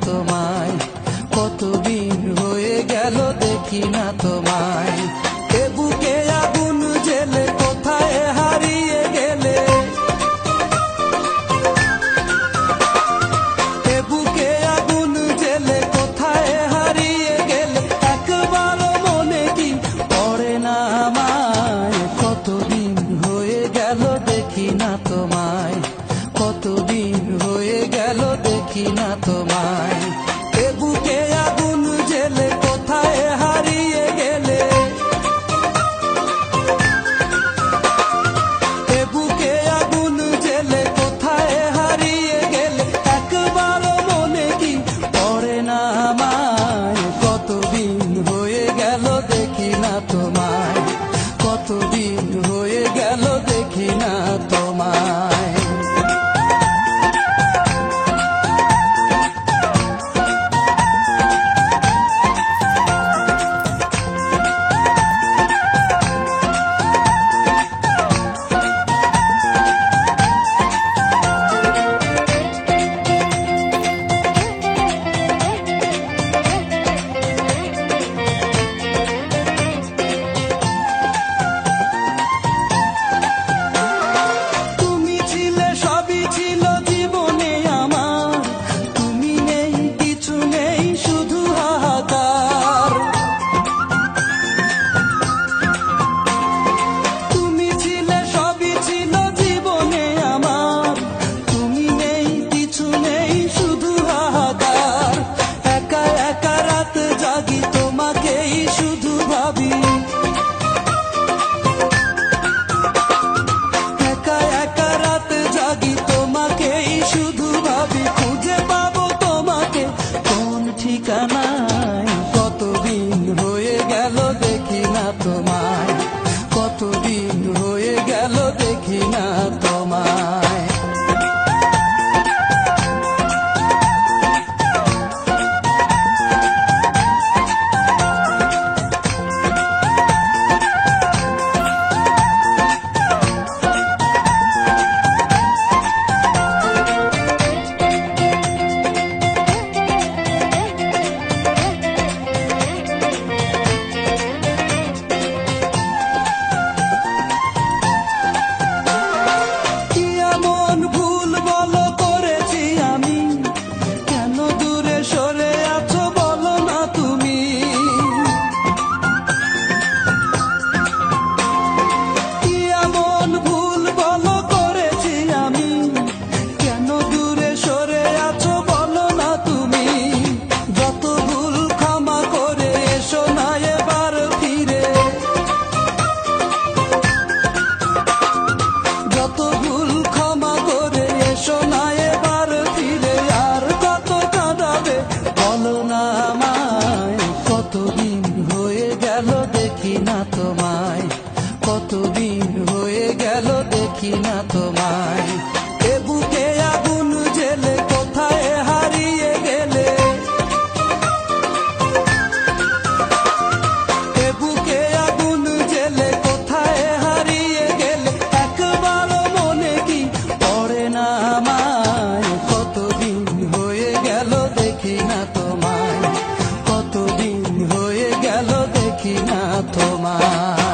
তোমায়, কতদিন হয়ে গেল দেখি না তোমায়। এ বুকে আগুন জেলে কোথায় হারিয়ে গেলে, এ বুকে আগুন জেলে কোথায় হারিয়ে গেলে, একবারও মনে কি পড়ে না আমায়। কতদিন হয়ে গেল দেখি না তোমায়, কতদিন হয়ে গেল দেখি না তোমায়। এ বুকে আগুন জেলে কোথায় হারিয়ে গেলে, এ বুকে আগুন জেলে কোথায় হারিয়ে গেলে, একবারও মনে কি পড়ে না আমায়। কতদিন হয়ে গেল দেখি না তোমায়, কতদিন হয়ে গেল দেখি না তোমায়। ঠিকানায় কতদিন হয়ে গেল দেখি না তোমায়, কতদিন হয়ে গেল দেখি না তোমায়। কতদিন হয়ে গেল দেখি না তোমায়, কতদিন হয়ে গেল দেখি না তোমায়। এ বুকে আগুন জেলে কোথায় হারিয়ে গেলে, এ বুকে আগুন জেলে কোথায় হারিয়ে গেলে, একবারও মনে কি পড়ে না আমায়। কতদিন হয়ে গেল দেখি না তোমায়, কতদিন হয়ে গেল দেখি না তোমায়।